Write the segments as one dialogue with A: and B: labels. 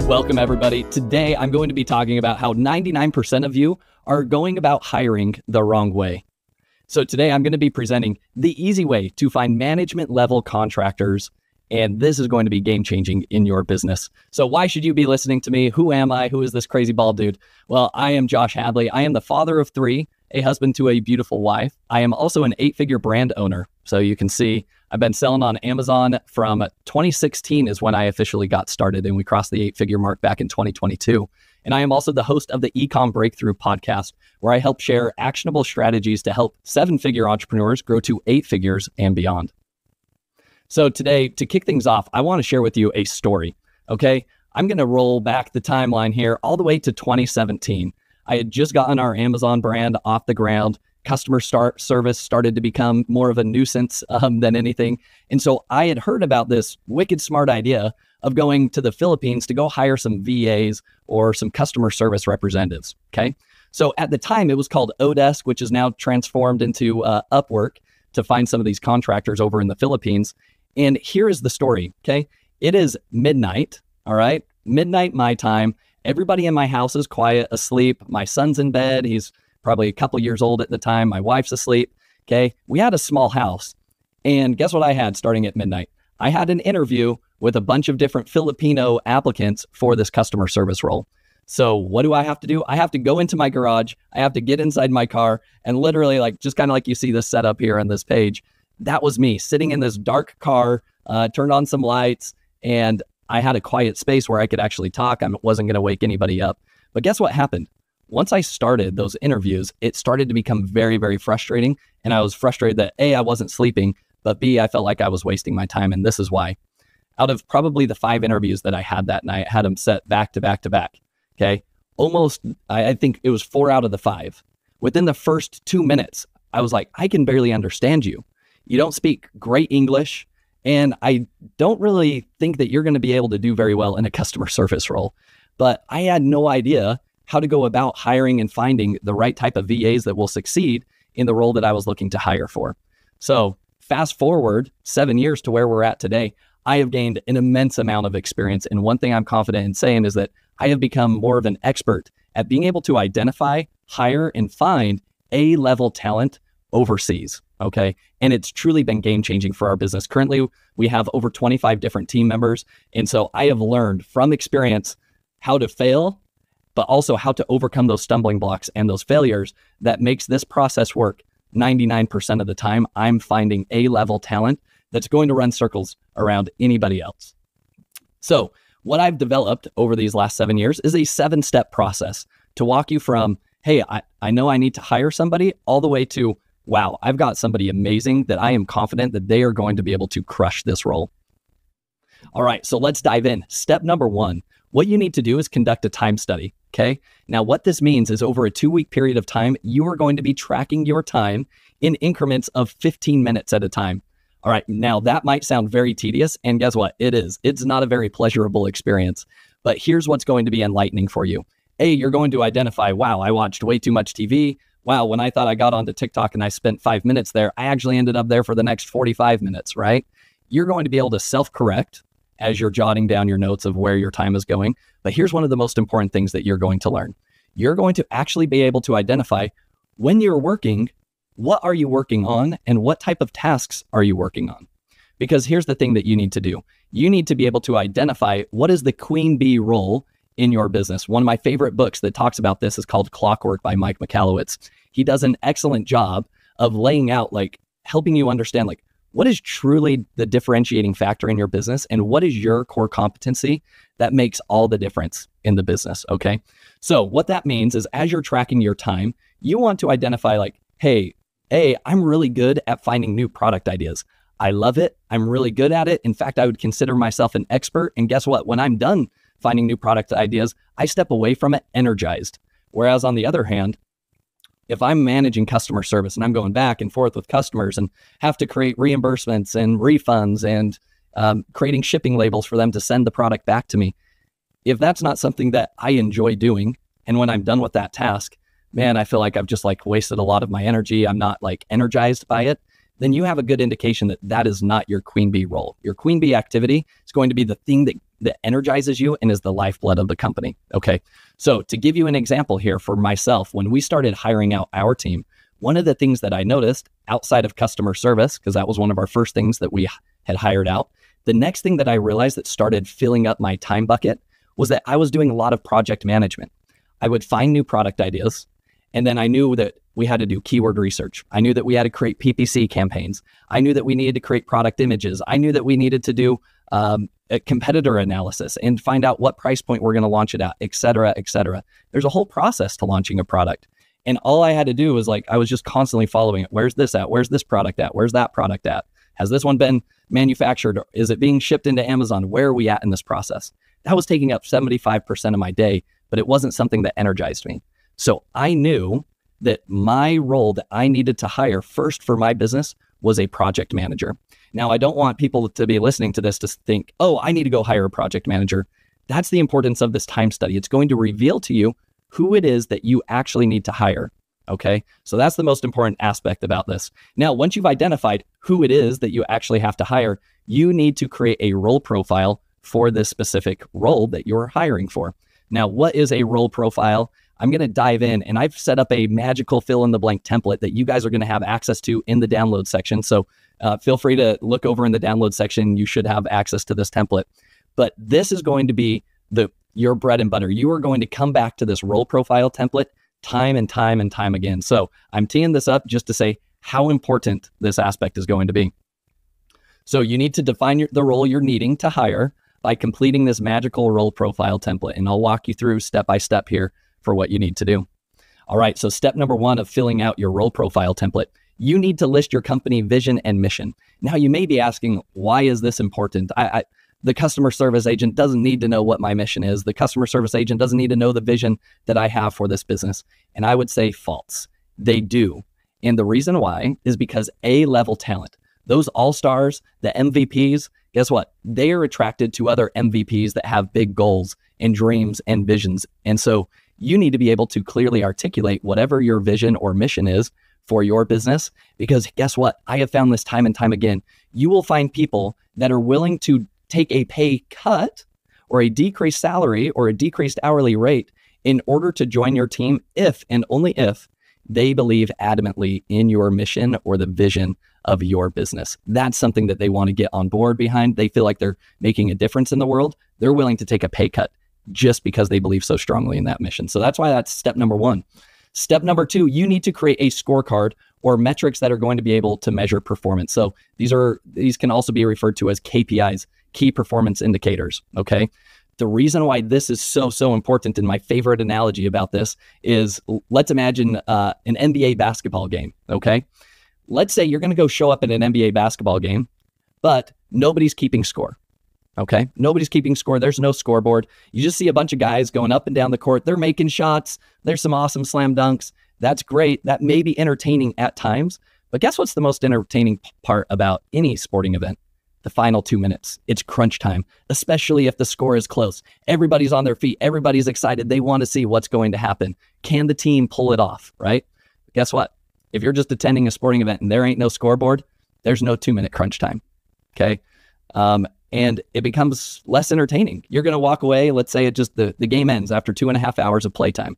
A: Welcome, everybody. Today, I'm going to be talking about how 99% of you are going about hiring the wrong way. So today, I'm going to be presenting the easy way to find management level contractors, and this is going to be game-changing in your business. So why should you be listening to me? Who am I? Who is this crazy bald dude? Well, I am Josh Hadley. I am the father of 3, a husband to a beautiful wife. I am also an 8-figure brand owner. So you can see I've been selling on Amazon from 2016 is when I officially got started, and we crossed the 8-figure mark back in 2022. And I am also the host of the Ecom Breakthrough podcast, where I help share actionable strategies to help 7-figure entrepreneurs grow to 8 figures and beyond. So today, to kick things off, I want to share with you a story, okay? I'm going to roll back the timeline here all the way to 2017. I had just gotten our Amazon brand off the ground. Customer service started to become more of a nuisance than anything. And so I had heard about this wicked smart idea of going to the Philippines to go hire some VAs or some customer service representatives, okay? So at the time, it was called Odesk, which is now transformed into Upwork to find some of these contractors over in the Philippines. And here is the story, okay? It is midnight, all right? Midnight my time. Everybody in my house is quiet, asleep. My son's in bed. He's probably a couple years old at the time. My wife's asleep, okay? We had a small house. And guess what I had starting at midnight? I had an interview with a bunch of different Filipino applicants for this customer service role. So what do I have to do? I have to go into my garage. I have to get inside my car and literally just kind of like you see this setup here on this page. That was me sitting in this dark car, turned on some lights, and I had a quiet space where I could actually talk. I wasn't going to wake anybody up. But guess what happened? Once I started those interviews, it started to become very, very frustrating. And I was frustrated that A, I wasn't sleeping, but B, I felt like I was wasting my time. And this is why. Out of probably the 5 interviews that I had that night, I had them set back to back to back. Okay. Almost, I think it was 4 out of the 5. Within the first 2 minutes, I was like, I can barely understand you. You don't speak great English. And I don't really think that you're going to be able to do very well in a customer service role. But I had no idea how to go about hiring and finding the right type of VAs that will succeed in the role that I was looking to hire for. So fast forward 7 years to where we're at today, I have gained an immense amount of experience. And one thing I'm confident in saying is that I have become more of an expert at being able to identify, hire, and find A-level talent overseas, okay? And it's truly been game-changing for our business. Currently, we have over 25 different team members. And so I have learned from experience how to fail, but also how to overcome those stumbling blocks and those failures that makes this process work. 99% of the time, I'm finding A-level talent that's going to run circles around anybody else. So what I've developed over these last 7 years is a 7-step process to walk you from, hey, I know I need to hire somebody, all the way to, wow, I've got somebody amazing that I am confident that they are going to be able to crush this role. All right, so let's dive in. Step number 1, what you need to do is conduct a time study, okay? Now, what this means is over a 2-week period of time, you are going to be tracking your time in increments of 15 minutes at a time. All right, now that might sound very tedious, and guess what? It is. It's not a very pleasurable experience, but here's what's going to be enlightening for you. A, you're going to identify, wow, I watched way too much TV. Wow, when I thought I got onto TikTok and I spent 5 minutes there, I actually ended up there for the next 45 minutes, right? You're going to be able to self-correct as you're jotting down your notes of where your time is going. But here's one of the most important things that you're going to learn. You're going to actually be able to identify when you're working, what are you working on and what type of tasks are you working on? Because here's the thing that you need to do. You need to be able to identify what is the queen bee role in your business. One of my favorite books that talks about this is called Clockwork by Mike Michalowicz. He does an excellent job of laying out, helping you understand, what is truly the differentiating factor in your business and what is your core competency that makes all the difference in the business, okay? So what that means is as you're tracking your time, you want to identify hey, I'm really good at finding new product ideas. I love it. I'm really good at it. In fact, I would consider myself an expert. And guess what? When I'm done finding new product ideas, I step away from it energized. Whereas on the other hand, if I'm managing customer service and I'm going back and forth with customers and have to create reimbursements and refunds and creating shipping labels for them to send the product back to me, if that's not something that I enjoy doing, and when I'm done with that task, man, I feel like I've just wasted a lot of my energy, I'm not energized by it, then you have a good indication that that is not your queen bee role. Your queen bee activity is going to be the thing that that energizes you and is the lifeblood of the company. Okay. So to give you an example here for myself, when we started hiring out our team, one of the things that I noticed outside of customer service, because that was one of our first things that we had hired out, the next thing that I realized that started filling up my time bucket was that I was doing a lot of project management. I would find new product ideas, and then I knew that we had to do keyword research. I knew that we had to create PPC campaigns. I knew that we needed to create product images. I knew that we needed to do a competitor analysis and find out what price point we're going to launch it at, et cetera, et cetera. There's a whole process to launching a product. And all I had to do was I was just constantly following it. Where's this at? Where's this product at? Where's that product at? Has this one been manufactured? Is it being shipped into Amazon? Where are we at in this process? That was taking up 75% of my day, but it wasn't something that energized me. So I knew that my role that I needed to hire first for my business was a project manager. Now, I don't want people to be listening to this to think, oh, I need to go hire a project manager. That's the importance of this time study. It's going to reveal to you who it is that you actually need to hire. Okay, so that's the most important aspect about this. Now, once you've identified who it is that you actually have to hire, you need to create a role profile for this specific role that you're hiring for. Now, what is a role profile? I'm going to dive in, and I've set up a magical fill in the blank template that you guys are going to have access to in the download section. So feel free to look over in the download section. You should have access to this template. But this is going to be your bread and butter. You are going to come back to this role profile template time and time and time again. So I'm teeing this up just to say how important this aspect is going to be. So you need to define the role you're needing to hire by completing this magical role profile template. And I'll walk you through step by step here for what you need to do. All right, so step number one of filling out your role profile template, you need to list your company vision and mission. Now you may be asking, why is this important? The customer service agent doesn't need to know what my mission is. The customer service agent doesn't need to know the vision that I have for this business. And I would say false. They do. And the reason why is because A-level talent, those all-stars, the MVPs, guess what? They are attracted to other MVPs that have big goals and dreams and visions. And so you need to be able to clearly articulate whatever your vision or mission is for your business, because guess what? I have found this time and time again. You will find people that are willing to take a pay cut or a decreased salary or a decreased hourly rate in order to join your team if and only if they believe adamantly in your mission or the vision of your business. That's something that they want to get on board behind. They feel like they're making a difference in the world. They're willing to take a pay cut just because they believe so strongly in that mission. So that's why that's step number one. Step number two, you need to create a scorecard or metrics that are going to be able to measure performance. So these can also be referred to as KPIs, key performance indicators, okay? The reason why this is so important, and my favorite analogy about this is, let's imagine an NBA basketball game, okay? Let's say you're going to go show up at an NBA basketball game, but nobody's keeping score, okay? Nobody's keeping score. There's no scoreboard. You just see a bunch of guys going up and down the court. They're making shots. There's some awesome slam dunks. That's great. That may be entertaining at times, but guess what's the most entertaining part about any sporting event? The final 2 minutes. It's crunch time, especially if the score is close. Everybody's on their feet. Everybody's excited. They want to see what's going to happen. Can the team pull it off, right? Guess what? If you're just attending a sporting event and there ain't no scoreboard, there's no 2-minute crunch time, okay? And it becomes less entertaining. You're going to walk away. Let's say the game ends after 2.5 hours of playtime.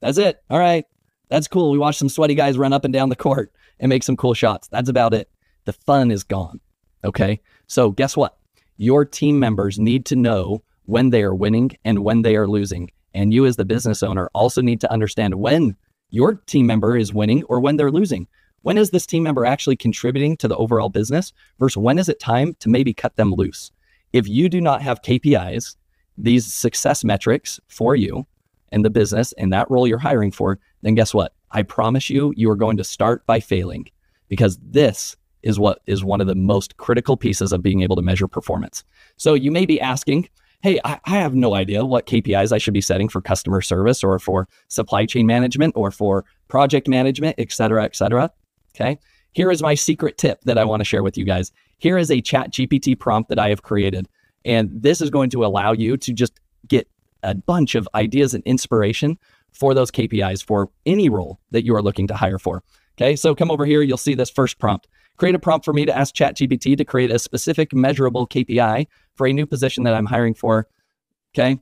A: That's it. All right. That's cool. We watched some sweaty guys run up and down the court and make some cool shots. That's about it. The fun is gone. Okay, so guess what? Your team members need to know when they are winning and when they are losing. And you as the business owner also need to understand when your team member is winning or when they're losing. When is this team member actually contributing to the overall business versus when is it time to maybe cut them loose? If you do not have KPIs, these success metrics for you and the business and that role you're hiring for, then guess what? I promise you, you are going to start by failing, because this is what is one of the most critical pieces of being able to measure performance. So you may be asking, hey, I have no idea what KPIs I should be setting for customer service or for supply chain management or for project management, et cetera, et cetera. Okay. Here is my secret tip that I want to share with you guys. Here is a ChatGPT prompt that I have created. And this is going to allow you to just get a bunch of ideas and inspiration for those KPIs for any role that you are looking to hire for. Okay. So come over here. You'll see this first prompt. Create a prompt for me to ask ChatGPT to create a specific measurable KPI for a new position that I'm hiring for. Okay.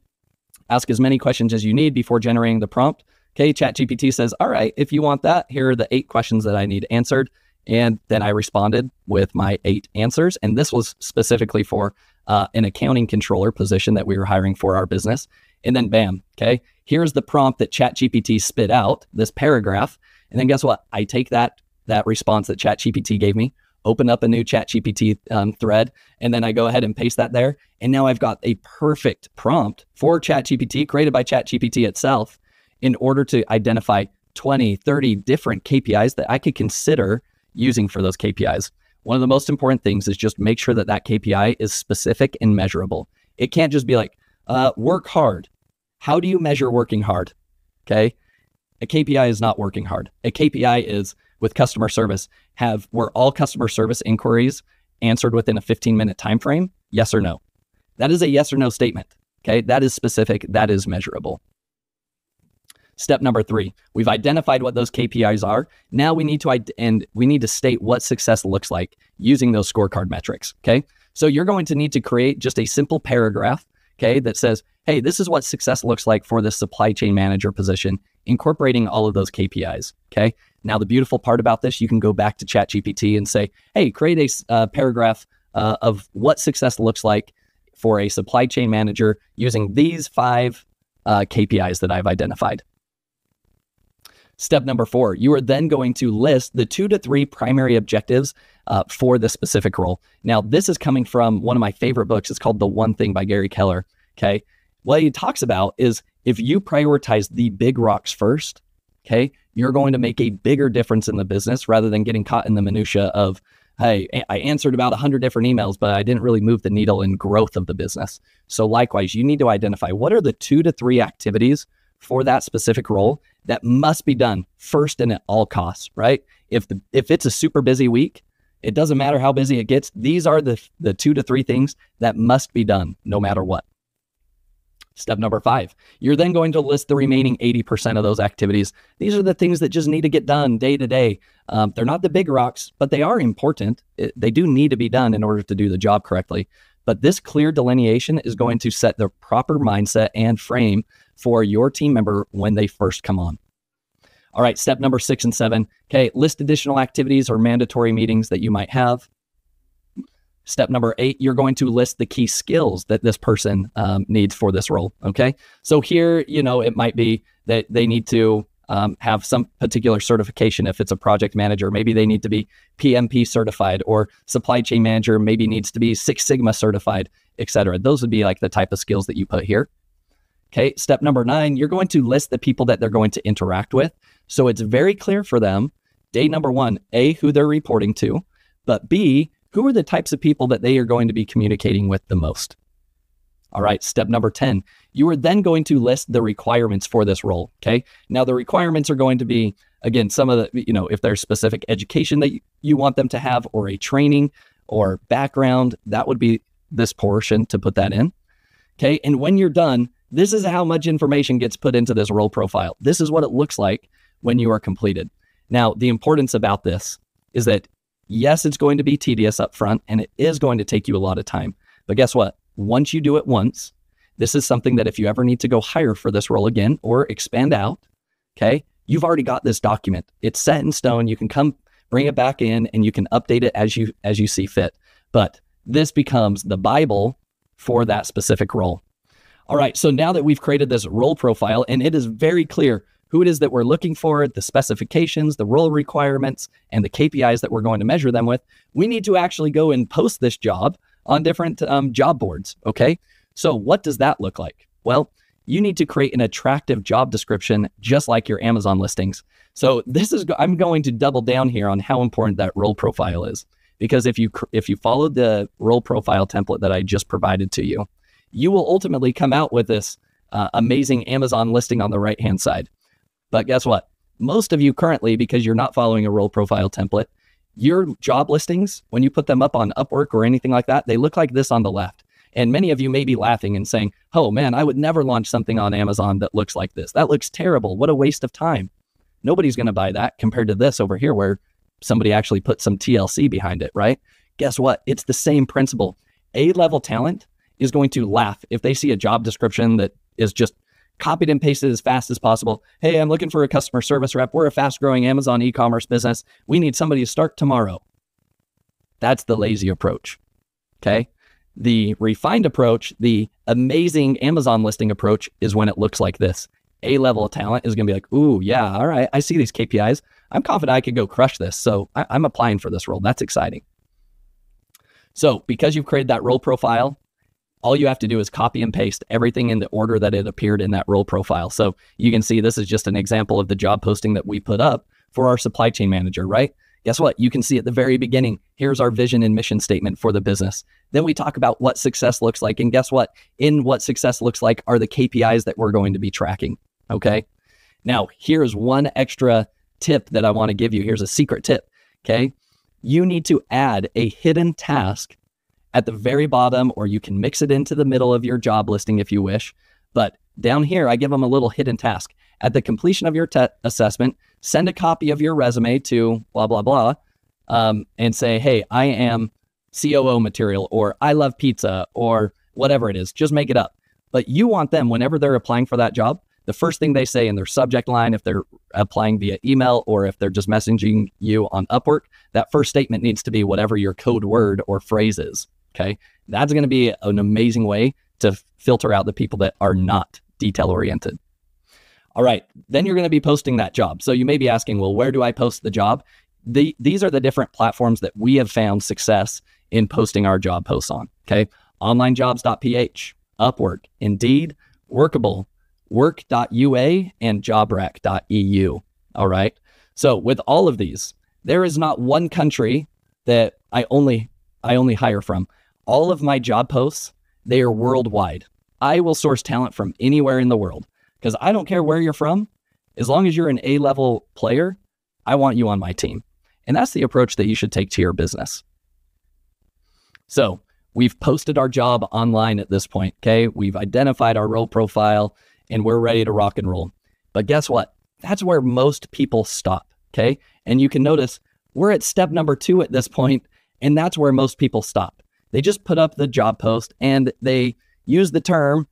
A: Ask as many questions as you need before generating the prompt. Okay. ChatGPT says, all right, if you want that, here are the 8 questions that I need answered. And then I responded with my 8 answers. And this was specifically for an accounting controller position that we were hiring for our business. And then bam, okay, here's the prompt that ChatGPT spit out, this paragraph. And then guess what? I take that response that ChatGPT gave me, open up a new ChatGPT thread, and then I go ahead and paste that there. And now I've got a perfect prompt for ChatGPT created by ChatGPT itself in order to identify 20, 30 different KPIs that I could consider using for those KPIs. One of the most important things is just make sure that that KPI is specific and measurable. It can't just be like, work hard. How do you measure working hard? Okay. A KPI is not working hard. A KPI is with customer service. Were all customer service inquiries answered within a 15-minute time frame? Yes or no? That is a yes or no statement. Okay. That is specific. That is measurable. Step number 3, we've identified what those KPIs are. Now we need to state what success looks like using those scorecard metrics. Okay. So you're going to need to create just a simple paragraph, okay, that says, hey, this is what success looks like for the supply chain manager position, incorporating all of those KPIs. Okay. Now the beautiful part about this, you can go back to ChatGPT and say, hey, create a paragraph of what success looks like for a supply chain manager using these 5 KPIs that I've identified. Step number 4, you are then going to list the 2 to 3 primary objectives for the specific role. Now, this is coming from one of my favorite books. It's called The One Thing by Gary Keller. Okay. What he talks about is if you prioritize the big rocks first, okay, you're going to make a bigger difference in the business rather than getting caught in the minutia of, hey, I answered about 100 different emails, but I didn't really move the needle in growth of the business. So likewise, you need to identify what are the 2 to 3 activities for that specific role that must be done first and at all costs, right? If it's a super busy week, it doesn't matter how busy it gets. These are the 2 to 3 things that must be done no matter what. Step number 5, you're then going to list the remaining 80% of those activities. These are the things that just need to get done day to day. They're not the big rocks, but they are important. They do need to be done in order to do the job correctly. But this clear delineation is going to set the proper mindset and frame for your team member when they first come on. All right, step number 6 and 7. Okay, list additional activities or mandatory meetings that you might have. Step number 8, you're going to list the key skills that this person needs for this role. Okay, so here, it might be that they need to have some particular certification. If it's a project manager, maybe they need to be PMP certified, or supply chain manager maybe needs to be 6 Sigma certified, etc. Those would be like the type of skills that you put here. Okay, step number 9, you're going to list the people that they're going to interact with. So it's very clear for them, day number 1, A, who they're reporting to, but B, who are the types of people that they are going to be communicating with the most. All right, step number 10, you are then going to list the requirements for this role. Okay, now the requirements are going to be, again, some of the, if there's specific education that you want them to have, or a training or background, that would be this portion to put that in. Okay, and when you're done, this is how much information gets put into this role profile. This is what it looks like when you are completed. Now, the importance about this is that, yes, it's going to be tedious up front, and it is going to take you a lot of time. But guess what? Once you do it once, this is something that if you ever need to go hire for this role again or expand out, okay, you've already got this document. It's set in stone. You can come bring it back in and you can update it as you see fit. But this becomes the Bible for that specific role. All right, so now that we've created this role profile and it is very clear who it is that we're looking for, the specifications, the role requirements, and the KPIs that we're going to measure them with, we need to actually go and post this job on different job boards, okay? So what does that look like? Well, you need to create an attractive job description just like your Amazon listings. So I'm going to double down here on how important that role profile is, because if you follow the role profile template that I just provided to you, you will ultimately come out with this amazing Amazon listing on the right-hand side. But guess what? Most of you currently, because you're not following a role profile template, your job listings, when you put them up on Upwork or anything like that, they look like this on the left. And many of you may be laughing and saying, oh man, I would never launch something on Amazon that looks like this. That looks terrible. What a waste of time. Nobody's going to buy that compared to this over here where somebody actually put some TLC behind it, right? Guess what? It's the same principle. A-level talent is going to laugh if they see a job description that is just copied and pasted as fast as possible. Hey, I'm looking for a customer service rep. We're a fast-growing Amazon e-commerce business. We need somebody to start tomorrow. That's the lazy approach, okay? The refined approach, the amazing Amazon listing approach, is when it looks like this. A-level talent is going to be like, ooh, yeah, all right, I see these KPIs. I'm confident I could go crush this, so I'm applying for this role. That's exciting. So because you've created that role profile, all you have to do is copy and paste everything in the order that it appeared in that role profile. So you can see this is just an example of the job posting that we put up for our supply chain manager, right? Guess what? You can see at the very beginning, here's our vision and mission statement for the business. Then we talk about what success looks like. And guess what? In what success looks like are the KPIs that we're going to be tracking, okay? Now, here's one extra tip that I want to give you. Here's a secret tip, okay? You need to add a hidden task at the very bottom, or you can mix it into the middle of your job listing if you wish. But down here, I give them a little hidden task. At the completion of your assessment, send a copy of your resume to blah, blah, blah, and say, hey, I am COO material, or I love pizza, or whatever it is. Just make it up. But you want them, whenever they're applying for that job, the first thing they say in their subject line, if they're applying via email or if they're just messaging you on Upwork, that first statement needs to be whatever your code word or phrase is, okay? That's going to be an amazing way to filter out the people that are not detail-oriented. All right, then you're going to be posting that job. So you may be asking, well, where do I post the job? These are the different platforms that we have found success in posting our job posts on, okay? Onlinejobs.ph, Upwork, Indeed, Workable, work.ua, and jobrack.eu, all right? So with all of these, there is not one country that I only hire from. All of my job posts, they are worldwide. I will source talent from anywhere in the world because I don't care where you're from. As long as you're an A-level player, I want you on my team. And that's the approach that you should take to your business. So we've posted our job online at this point, okay? We've identified our role profile and we're ready to rock and roll. But guess what? That's where most people stop, okay? And you can notice we're at step number 2 at this point, and that's where most people stop. They just put up the job post and they use the term,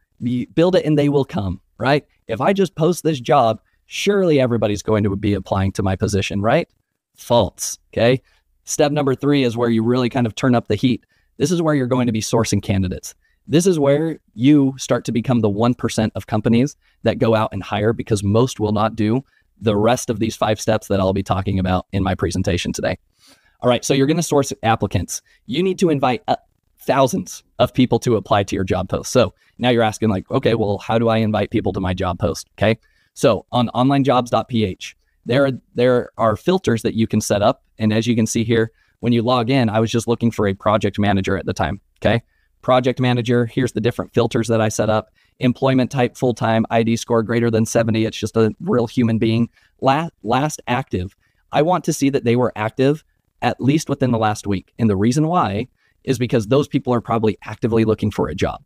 A: build it and they will come, right? If I just post this job, surely everybody's going to be applying to my position, right? False, okay? Step number 3 is where you really kind of turn up the heat. This is where you're going to be sourcing candidates. This is where you start to become the 1% of companies that go out and hire, because most will not do the rest of these 5 steps that I'll be talking about in my presentation today. All right, so you're going to source applicants. You need to invite thousands of people to apply to your job post. So now you're asking like, okay, well, how do I invite people to my job post? Okay, so on onlinejobs.ph, there are filters that you can set up. And as you can see here, when you log in, I was just looking for a project manager at the time, okay? Project manager, here's the different filters that I set up. Employment type, full-time, ID score greater than 70. It's just a real human being. Last active. I want to see that they were active at least within the last week. And the reason why is because those people are probably actively looking for a job.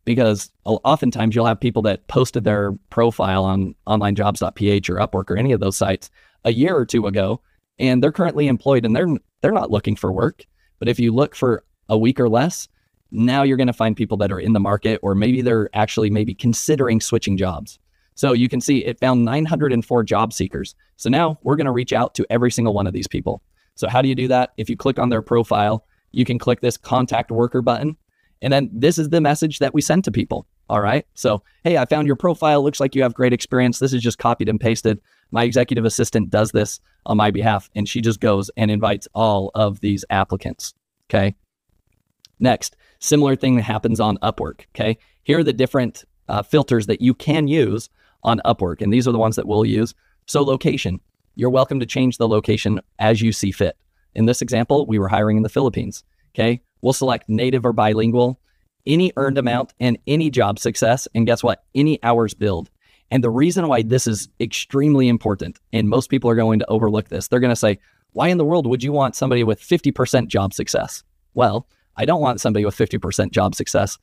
A: Because oftentimes you'll have people that posted their profile on onlinejobs.ph or Upwork or any of those sites a year or 2 ago, and they're currently employed and they're not looking for work. But if you look for a week or less, now you're going to find people that are in the market, or maybe they're actually maybe considering switching jobs. So you can see it found 904 job seekers. So now we're going to reach out to every single one of these people. So how do you do that? If you click on their profile, you can click this contact worker button. And then this is the message that we send to people. All right. So, hey, I found your profile. Looks like you have great experience. This is just copied and pasted. My executive assistant does this on my behalf, and she just goes and invites all of these applicants. Okay. Next, similar thing that happens on Upwork. Okay. Here are the different filters that you can use on Upwork. And these are the ones that we'll use. So location, you're welcome to change the location as you see fit. In this example, we were hiring in the Philippines. Okay. We'll select native or bilingual, any earned amount, and any job success. And guess what? Any hours billed. And the reason why this is extremely important, and most people are going to overlook this, they're going to say, why in the world would you want somebody with 50% job success? Well, I don't want somebody with 50% job success.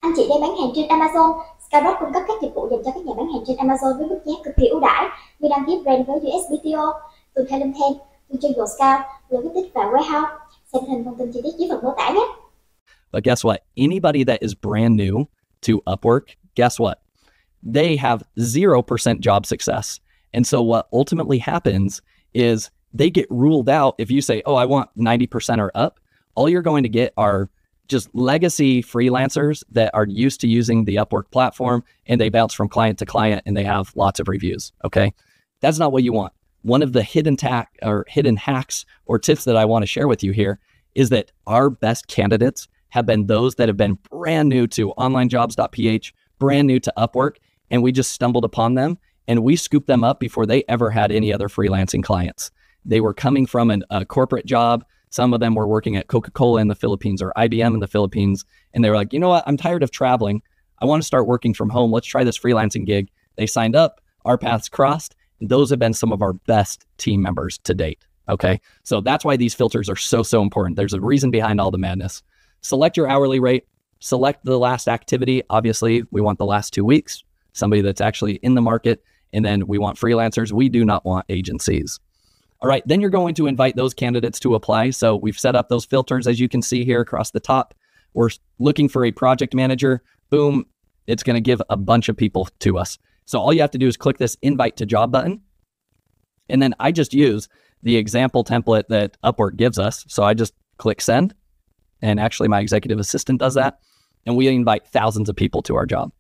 B: Anh chị đang bán hàng trên Amazon. Skyrock cung cấp các dịch vụ dành cho các nhà bán hàng trên Amazon với mức giá cực kỳ ưu đãi như đăng ký brand với USPTO, từ Thailand, chương trình Scout, Logistics và Warehouse. Xem hình thông tin chi tiết dưới phần mô tả nhé.
A: But guess what? Anybody that is brand new to Upwork, guess what? They have 0% job success. And so what ultimately happens is they get ruled out. If you say, oh, I want 90% or up, all you're going to get are just legacy freelancers that are used to using the Upwork platform, and they bounce from client to client and they have lots of reviews. Okay. That's not what you want. One of the hidden hacks or tips that I want to share with you here is that our best candidates have been those that have been brand new to onlinejobs.ph, brand new to Upwork, and we just stumbled upon them and we scooped them up before they ever had any other freelancing clients. They were coming from a corporate job. Some of them were working at Coca-Cola in the Philippines or IBM in the Philippines. And they were like, you know what? I'm tired of traveling. I want to start working from home. Let's try this freelancing gig. They signed up, our paths crossed. And those have been some of our best team members to date. Okay. So that's why these filters are so important. There's a reason behind all the madness. Select your hourly rate, select the last activity. Obviously we want the last 2 weeks, somebody that's actually in the market. And then we want freelancers. We do not want agencies. All right, then you're going to invite those candidates to apply. So we've set up those filters, as you can see here across the top. We're looking for a project manager. Boom, it's going to give a bunch of people to us. So all you have to do is click this invite to job button. And then I just use the example template that Upwork gives us. So I just click send. And actually my executive assistant does that. And we invite thousands of people to our job.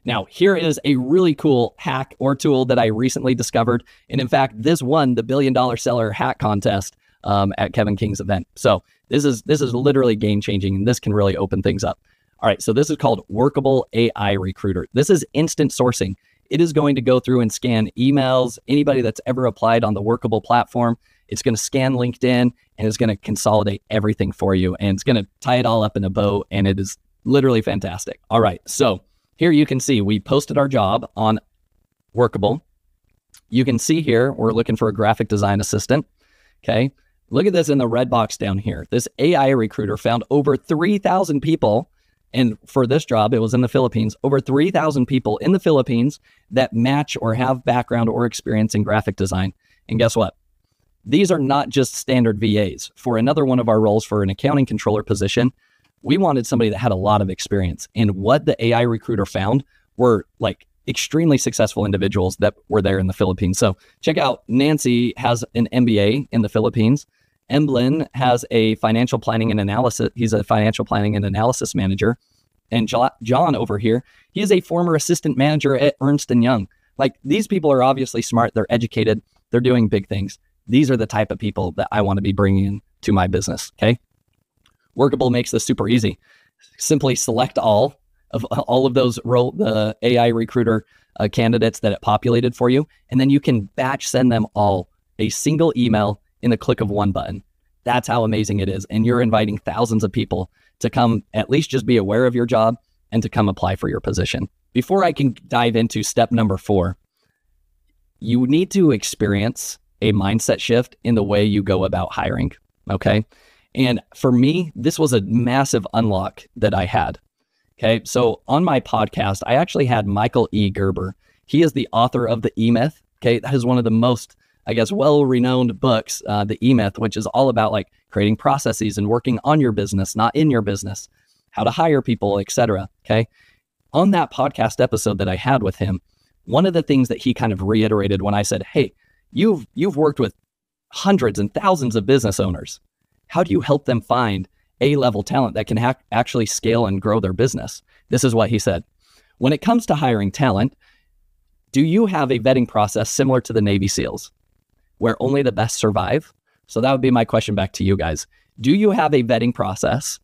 A: Now, here is a really cool hack or tool that I recently discovered. And in fact, this won the $1 Billion Seller Hack Contest at Kevin King's event. So this is literally game changing, and this can really open things up. All right, so this is called Workable AI Recruiter. This is instant sourcing. It is going to go through and scan emails, anybody that's ever applied on the Workable platform. It's going to scan LinkedIn, and it's going to consolidate everything for you. And it's going to tie it all up in a bow, and it is literally fantastic. All right, so here you can see we posted our job on Workable. You can see here, we're looking for a graphic design assistant. Okay. Look at this in the red box down here. This AI recruiter found over 3,000 people. And for this job, it was in the Philippines, over 3,000 people in the Philippines that match or have background or experience in graphic design. And guess what? These are not just standard VAs. For another one of our roles for an accounting controller position, we wanted somebody that had a lot of experience. And what the AI recruiter found were like extremely successful individuals that were there in the Philippines. So check out, Nancy has an MBA in the Philippines. Emblin has a financial planning and analysis. He's a financial planning and analysis manager. And John over here, he is a former assistant manager at Ernst & Young. Like, these people are obviously smart. They're educated. They're doing big things. These are the type of people that I want to be bringing in to my business. Okay. Workable makes this super easy. Simply select all of those the AI recruiter candidates that it populated for you, and then you can batch send them all a single email in the click of one button. That's how amazing it is. And you're inviting thousands of people to come at least just be aware of your job and to come apply for your position. Before I can dive into step number 4, you need to experience a mindset shift in the way you go about hiring. Okay. And for me, this was a massive unlock that I had. Okay. So on my podcast, I actually had Michael E. Gerber. He is the author of The E-Myth. Okay. That is one of the most, I guess, well-renowned books, The E-Myth, which is all about like creating processes and working on your business, not in your business, how to hire people, etc. Okay. On that podcast episode that I had with him, one of the things that he kind of reiterated when I said, hey, you've worked with hundreds and thousands of business owners. How do you help them find A-level talent that can actually scale and grow their business? This is what he said. When it comes to hiring talent, do you have a vetting process similar to the Navy SEALs, where only the best survive? So that would be my question back to you guys. Do you have a vetting process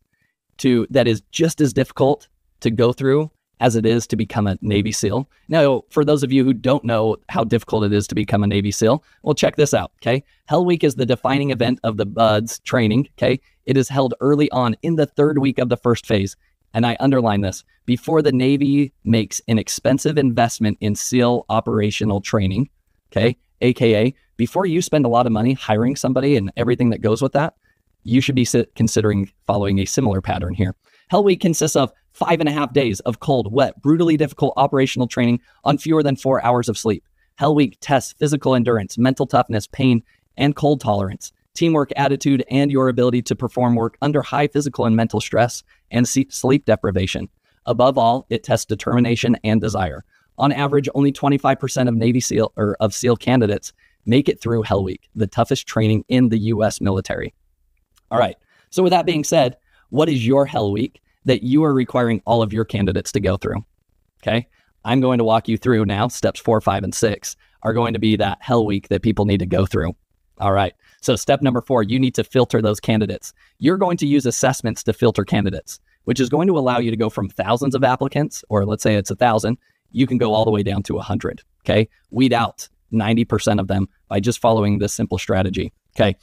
A: that is just as difficult to go through as it is to become a Navy SEAL? Now, for those of you who don't know how difficult it is to become a Navy SEAL, well, check this out, okay? Hell Week is the defining event of the BUDS training, okay? It is held early on in the 3rd week of the first phase. And I underline this, before the Navy makes an expensive investment in SEAL operational training, okay? AKA, before you spend a lot of money hiring somebody and everything that goes with that, you should be considering following a similar pattern here. Hell Week consists of 5.5 days of cold, wet, brutally difficult operational training on fewer than 4 hours of sleep. Hell Week tests physical endurance, mental toughness, pain, and cold tolerance, teamwork attitude, and your ability to perform work under high physical and mental stress and sleep deprivation. Above all, it tests determination and desire. On average, only 25% of Navy SEAL or of SEAL candidates make it through Hell Week, the toughest training in the U.S. military. All right. So with that being said, what is your Hell Week that you are requiring all of your candidates to go through? Okay. I'm going to walk you through now. Steps 4, 5, and 6 are going to be that Hell Week that people need to go through. All right. So step number 4, you need to filter those candidates. You're going to use assessments to filter candidates, which is going to allow you to go from thousands of applicants, or let's say it's 1,000, you can go all the way down to 100. Okay. Weed out 90% of them by just following this simple strategy. Okay.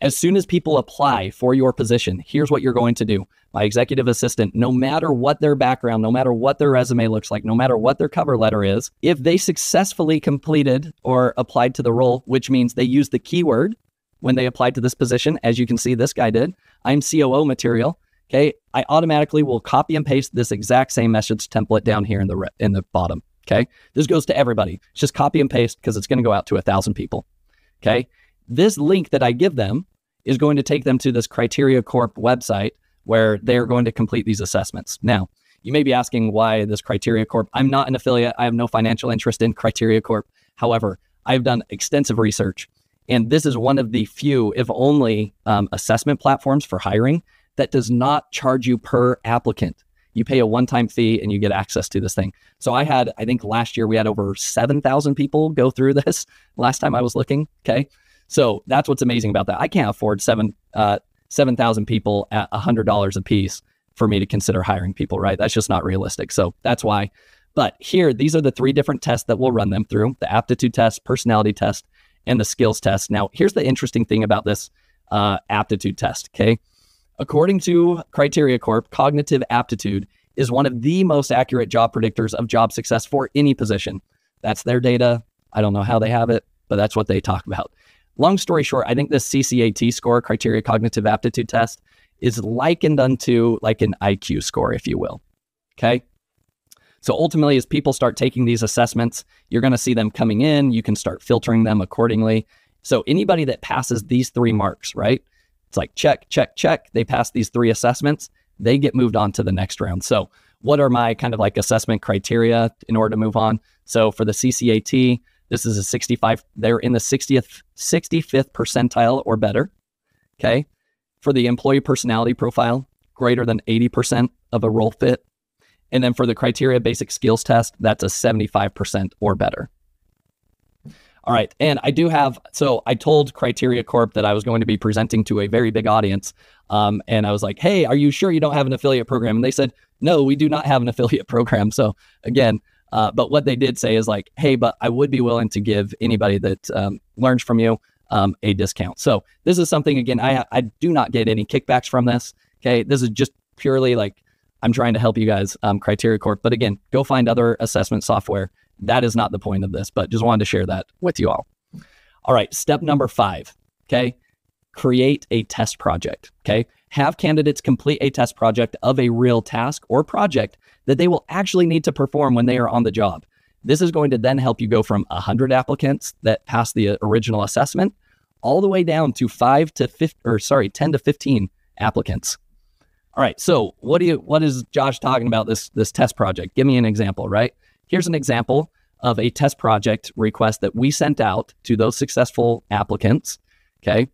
A: As soon as people apply for your position, here's what you're going to do. My executive assistant, no matter what their background, no matter what their resume looks like, no matter what their cover letter is, if they successfully completed or applied to the role, which means they used the keyword when they applied to this position, as you can see this guy did, I'm COO material. Okay. I automatically will copy and paste this exact same message template down here in the bottom. Okay. This goes to everybody. It's just copy and paste because it's going to go out to 1,000 people. Okay. This link that I give them is going to take them to this Criteria Corp website where they're going to complete these assessments. Now, you may be asking why this Criteria Corp. I'm not an affiliate. I have no financial interest in Criteria Corp. However, I've done extensive research, and this is one of the few, if only, assessment platforms for hiring that does not charge you per applicant. You pay a one-time fee and you get access to this thing. So I think last year we had over 7,000 people go through this last time I was looking. Okay. So that's what's amazing about that. I can't afford 7,000 people at $100 a piece for me to consider hiring people, right? That's just not realistic. So that's why. But here, these are the 3 different tests that we'll run them through: the aptitude test, personality test, and the skills test. Now, here's the interesting thing about this aptitude test, okay? According to Criteria Corp, cognitive aptitude is one of the most accurate job predictors of job success for any position. That's their data. I don't know how they have it, but that's what they talk about. Long story short, I think this CCAT score, Criteria Cognitive Aptitude Test, is likened unto like an IQ score, if you will. Okay. So ultimately, as people start taking these assessments, you're going to see them coming in. You can start filtering them accordingly. So anybody that passes these 3 marks, right? It's like check, check, check. They pass these 3 assessments. They get moved on to the next round. So what are my kind of like assessment criteria in order to move on? So for the CCAT, this is a 65. They're in the 65th percentile or better. Okay. For the employee personality profile, greater than 80% of a role fit. And then for the criteria basic skills test, that's a 75% or better. All right. And I told Criteria Corp that I was going to be presenting to a very big audience. And I was like, hey, are you sure you don't have an affiliate program? And they said, no, we do not have an affiliate program. So again, but what they did say is like, hey, but I would be willing to give anybody that learns from you a discount. So this is something, again, I do not get any kickbacks from this. Okay. This is just purely like, I'm trying to help you guys, Criteria Corp. But again, go find other assessment software. That is not the point of this, but just wanted to share that with you all. All right. Step number 5. Okay. Create a test project. Okay. Have candidates complete a test project of a real task or project that they will actually need to perform when they are on the job. This is going to then help you go from 100 applicants that passed the original assessment all the way down to 10 to 15 applicants. All right. So what is Josh talking about this test project? Give me an example, right? Here's an example of a test project request that we sent out to those successful applicants, okay,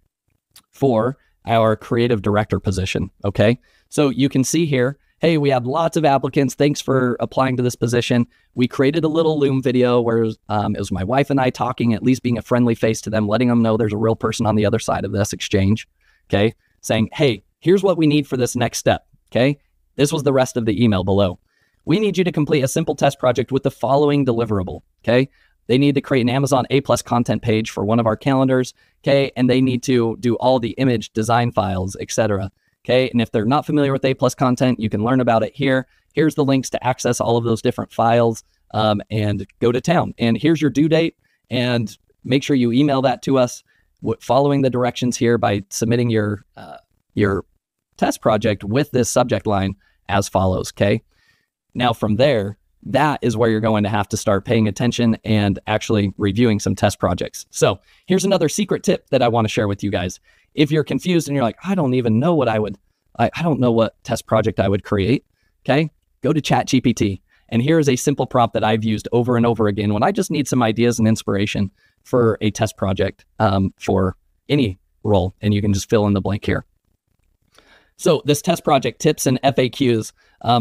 A: for our creative director position, okay? So you can see here, hey, we have lots of applicants. Thanks for applying to this position. We created a little Loom video where it was my wife and I talking, at least being a friendly face to them, letting them know there's a real person on the other side of this exchange, okay, saying, hey, here's what we need for this next step, okay? This was the rest of the email below. We need you to complete a simple test project with the following deliverable, okay? They need to create an Amazon A+ content page for one of our calendars, okay? And they need to do all the image design files, etc. Okay? And if they're not familiar with A+ content, you can learn about it here. Here's the links to access all of those different files and go to town. And here's your due date, and make sure you email that to us following the directions here by submitting your test project with this subject line as follows, okay? Now from there, that is where you're going to have to start paying attention and actually reviewing some test projects. So here's another secret tip that I want to share with you guys. If you're confused and you're like, I don't even know what I don't know what test project I would create, okay? Go to ChatGPT. And here's a simple prompt that I've used over and over again when I just need some ideas and inspiration for a test project for any role. And you can just fill in the blank here. So this test project tips and FAQs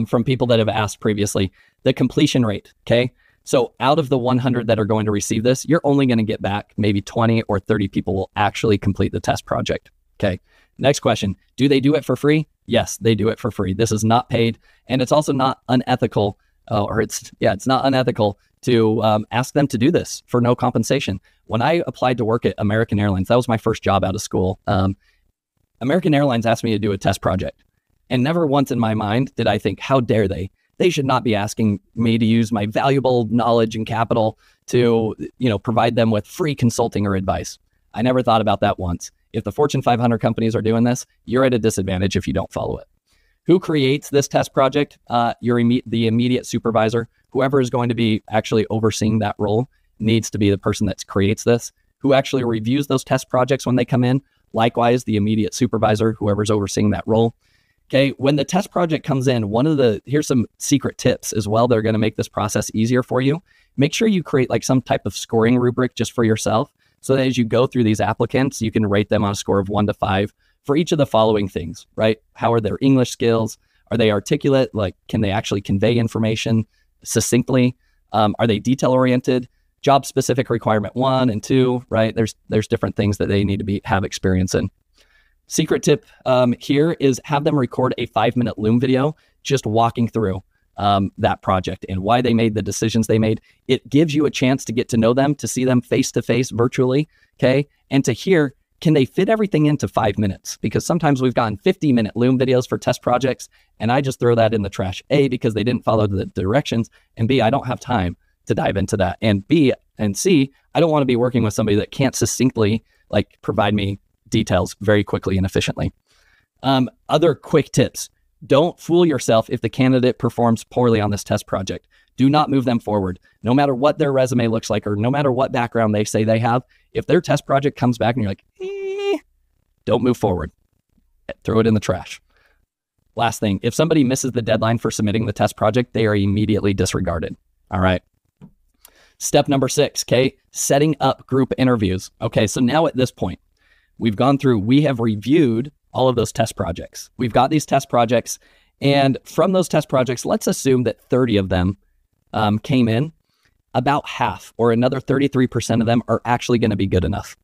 A: from people that have asked previously, the completion rate, okay? So out of the 100 that are going to receive this, you're only going to get back maybe 20 or 30 people will actually complete the test project, okay? Next question, do they do it for free? Yes, they do it for free. This is not paid, and it's also not unethical, it's not unethical to ask them to do this for no compensation. When I applied to work at American Airlines, that was my first job out of school. American Airlines asked me to do a test project, and never once in my mind did I think, how dare they? They should not be asking me to use my valuable knowledge and capital to, provide them with free consulting or advice. I never thought about that once. If the Fortune 500 companies are doing this, you're at a disadvantage if you don't follow it. Who creates this test project? The immediate supervisor. Whoever is going to be actually overseeing that role needs to be the person that creates this. Who actually reviews those test projects when they come in? Likewise, the immediate supervisor, whoever's overseeing that role. Okay, when the test project comes in, here's some secret tips as well that are going to make this process easier for you. Make sure you create like some type of scoring rubric just for yourself, so that as you go through these applicants, you can rate them on a score of 1 to 5 for each of the following things, right? How are their English skills? Are they articulate? Like, can they actually convey information succinctly? Are they detail-oriented? Job-specific requirement 1 and 2, right? There's different things that they need to have experience in. Secret tip here is have them record a 5-minute Loom video just walking through that project and why they made the decisions they made. It gives you a chance to get to know them, to see them face-to-face virtually, okay? And to hear, can they fit everything into 5 minutes? Because sometimes we've gotten 50-minute Loom videos for test projects, and I just throw that in the trash. A, because they didn't follow the directions, and B, I don't have time to dive into that. And B and C, I don't want to be working with somebody that can't succinctly provide me details very quickly and efficiently. Other quick tips. Don't fool yourself if the candidate performs poorly on this test project. Do not move them forward. No matter what their resume looks like or no matter what background they say they have, if their test project comes back and you're like, don't move forward. Throw it in the trash. Last thing, if somebody misses the deadline for submitting the test project, they are immediately disregarded. All right. Step number 6, okay? Setting up group interviews. Okay, so now at this point, we have reviewed all of those test projects. We've got these test projects, and from those test projects, let's assume that 30 of them came in. About half, or another 33% of them, are actually going to be good enough.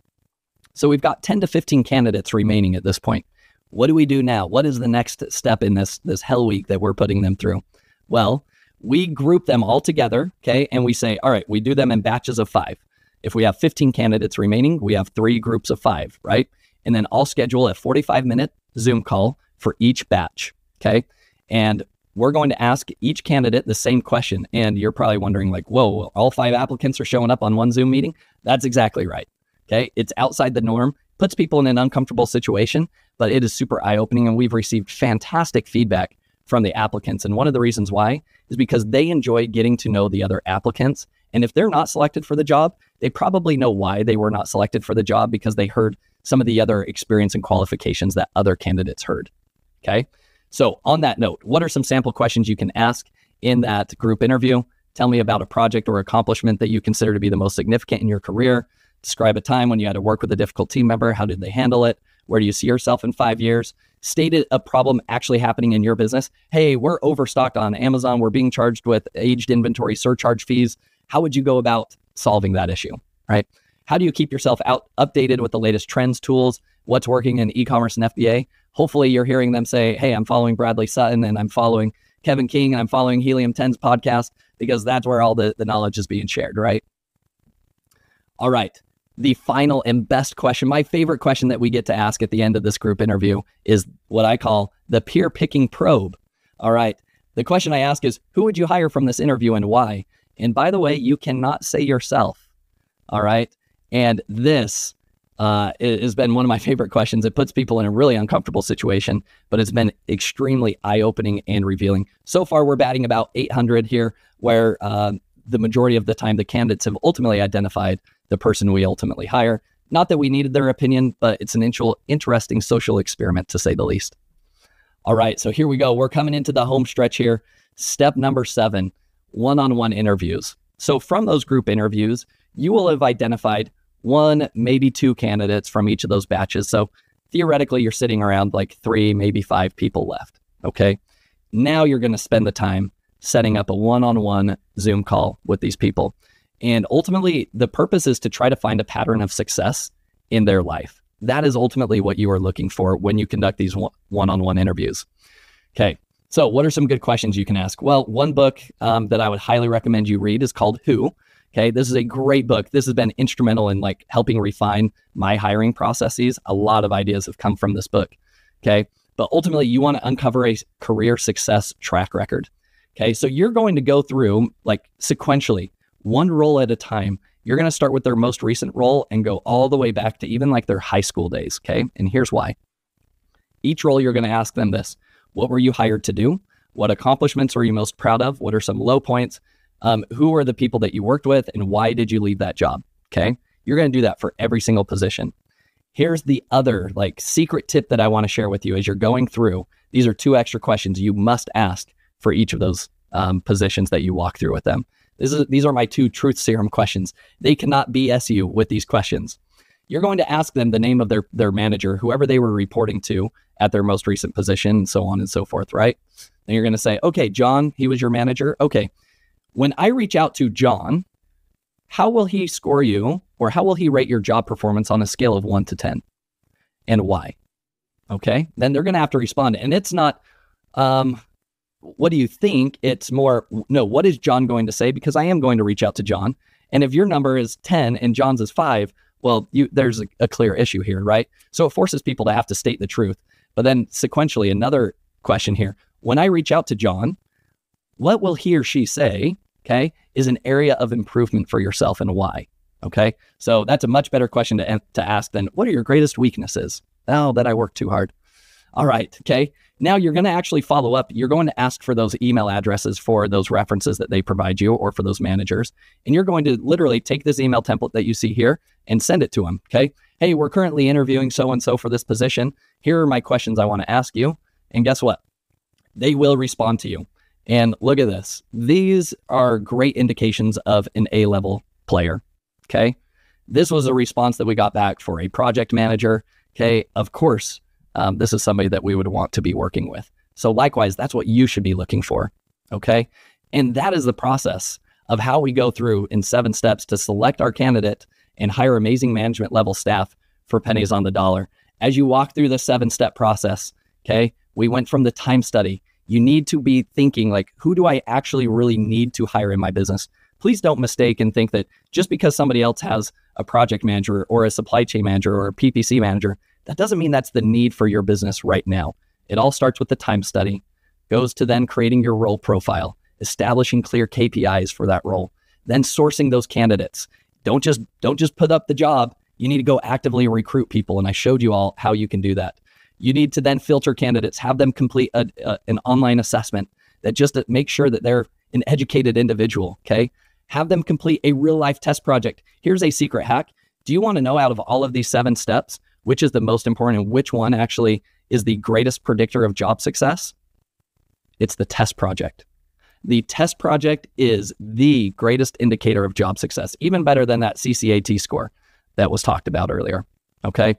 A: So we've got 10 to 15 candidates remaining at this point. What do we do now? What is the next step in this hell week that we're putting them through? Well, we group them all together, okay? And we say, all right, we do them in batches of 5. If we have 15 candidates remaining, we have 3 groups of 5, right? And then I'll schedule a 45-minute Zoom call for each batch, okay? And we're going to ask each candidate the same question. And you're probably wondering whoa, all 5 applicants are showing up on one Zoom meeting? That's exactly right, okay? It's outside the norm, puts people in an uncomfortable situation, but it is super eye-opening, and we've received fantastic feedback from the applicants. And one of the reasons why is because they enjoy getting to know the other applicants. And if they're not selected for the job, they probably know why they were not selected for the job, because they heard some of the other experience and qualifications that other candidates heard. Okay. So on that note, what are some sample questions you can ask in that group interview? Tell me about a project or accomplishment that you consider to be the most significant in your career. Describe a time when you had to work with a difficult team member. How did they handle it? Where do you see yourself in 5 years? State a problem actually happening in your business. Hey, we're overstocked on Amazon. We're being charged with aged inventory surcharge fees. How would you go about solving that issue, right? How do you keep yourself updated with the latest trends, tools, what's working in e-commerce and FBA? Hopefully you're hearing them say, hey, I'm following Bradley Sutton and I'm following Kevin King and I'm following Helium 10's podcast, because that's where all the knowledge is being shared, right? All right. The final and best question, my favorite question that we get to ask at the end of this group interview, is what I call the peer picking probe. All right. The question I ask is, who would you hire from this interview and why? And by the way, you cannot say yourself. All right. And this it has been one of my favorite questions. It puts people in a really uncomfortable situation, but it's been extremely eye-opening and revealing. So far, we're batting about 800 here, where the majority of the time the candidates have ultimately identified the person we ultimately hire. Not that we needed their opinion, but it's an interesting social experiment, to say the least. All right, so here we go. We're coming into the home stretch here. Step number 7, one-on-one interviews. So from those group interviews, you will have identified 1, maybe 2 candidates from each of those batches. So theoretically, you're sitting around like 3, maybe 5 people left, okay? Now you're gonna spend the time setting up a one-on-one Zoom call with these people. And ultimately, the purpose is to try to find a pattern of success in their life. That is ultimately what you are looking for when you conduct these one-on-one interviews. Okay, so what are some good questions you can ask? Well, one book that I would highly recommend you read is called Who. Okay, this is a great book. This has been instrumental in like helping refine my hiring processes. A lot of ideas have come from this book. Okay, but ultimately you want to uncover a career success track record. Okay, so you're going to go through like sequentially, one role at a time. You're going to start with their most recent role and go all the way back to even like their high school days. Okay, and here's why. Each role you're going to ask them this: what were you hired to do? What accomplishments are you most proud of? What are some low points? Who are the people that you worked with and why did you leave that job? Okay, you're going to do that for every single position. Here's the other like secret tip that I want to share with you as you're going through. These are 2 extra questions you must ask for each of those positions that you walk through with them. These are my 2 truth serum questions. They cannot BS you with these questions. You're going to ask them the name of their manager, whoever they were reporting to at their most recent position, and so on and so forth, right? And you're going to say, okay, John, he was your manager. Okay. When I reach out to John, how will he score you, or how will he rate your job performance on a scale of 1 to 10? And why? Okay, then they're going to have to respond. And it's not, what do you think? It's more, no, what is John going to say? Because I am going to reach out to John. And if your number is 10 and John's is 5, well, there's a clear issue here, right? So it forces people to have to state the truth. But then sequentially, another question here. When I reach out to John, what will he or she say, okay, is an area of improvement for yourself and why, okay? So that's a much better question to ask than, what are your greatest weaknesses? Oh, that I work too hard. All right, okay. Now you're going to actually follow up. You're going to ask for those email addresses for those references that they provide you or for those managers. And you're going to literally take this email template that you see here and send it to them, okay? Hey, we're currently interviewing so-and-so for this position. Here are my questions I want to ask you. And guess what? They will respond to you. And look at this. These are great indications of an A-level player, okay? This was a response that we got back for a project manager, okay? Of course, this is somebody that we would want to be working with. So likewise, that's what you should be looking for, okay? And that is the process of how we go through in 7 steps to select our candidate and hire amazing management level staff for pennies on the dollar. As you walk through the 7-step process, okay, we went from the time study. You need to be thinking like, who do I actually really need to hire in my business? Please don't mistake and think that just because somebody else has a project manager or a supply chain manager or a PPC manager, that doesn't mean that's the need for your business right now. It all starts with the time study, goes to then creating your role profile, establishing clear KPIs for that role, then sourcing those candidates. Don't just put up the job. You need to go actively recruit people. And I showed you all how you can do that. You need to then filter candidates, have them complete an online assessment that just make sure that they're an educated individual, okay? Have them complete a real life test project. Here's a secret hack. Do you want to know out of all of these 7 steps, which is the most important and which one actually is the greatest predictor of job success? It's the test project. The test project is the greatest indicator of job success, even better than that CCAT score that was talked about earlier, okay?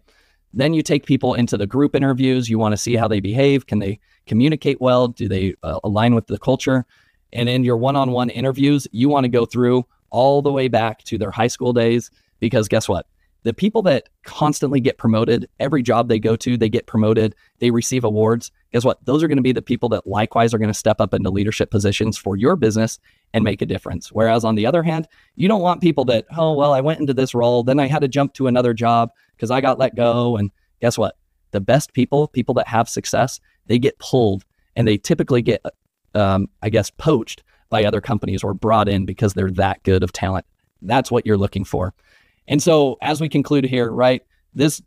A: Then you take people into the group interviews. You want to see how they behave. Can they communicate well? Do they align with the culture? And in your one-on-one interviews, you want to go through all the way back to their high school days, because guess what? The people that constantly get promoted, every job they go to, they get promoted, they receive awards. Guess what? Those are going to be the people that likewise are going to step up into leadership positions for your business and make a difference. Whereas on the other hand, you don't want people that, oh, well, I went into this role, then I had to jump to another job because I got let go. And guess what? The best people that have success, they get pulled and they typically get, poached by other companies or brought in because they're that good of talent. That's what you're looking for. And so as we conclude here, right,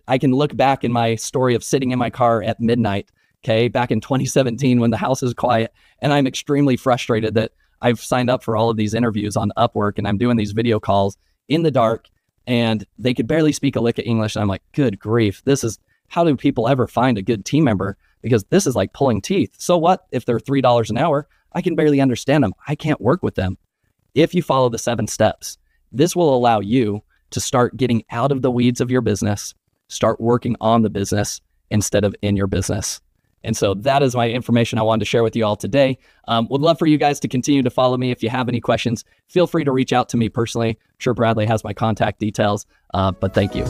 A: I can look back in my story of sitting in my car at midnight, okay, back in 2017 when the house is quiet, and I'm extremely frustrated that I've signed up for all of these interviews on Upwork and I'm doing these video calls in the dark and they could barely speak a lick of English. And I'm like, good grief, how do people ever find a good team member? Because this is like pulling teeth. So what if they're $3 an hour? I can barely understand them. I can't work with them. If you follow the 7 steps, this will allow you to start getting out of the weeds of your business, start working on the business instead of in your business. And so that is my information I wanted to share with you all today. Would love for you guys to continue to follow me. If you have any questions, feel free to reach out to me personally. I'm sure Bradley has my contact details, but thank you.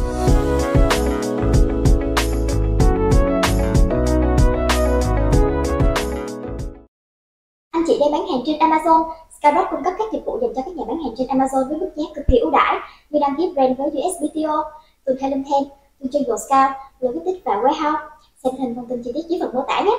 B: Anh chị đang bán hàng trên Amazon. Skyrock cung cấp các dịch vụ dành cho các nhà bán hàng trên Amazon với mức giá cực kỳ ưu đãi như đăng ký brand với USPTO, từ 2 lên 10, từ chân Scout, logistics và warehouse. Xem hình thông tin chi tiết dưới phần mô tả nhé.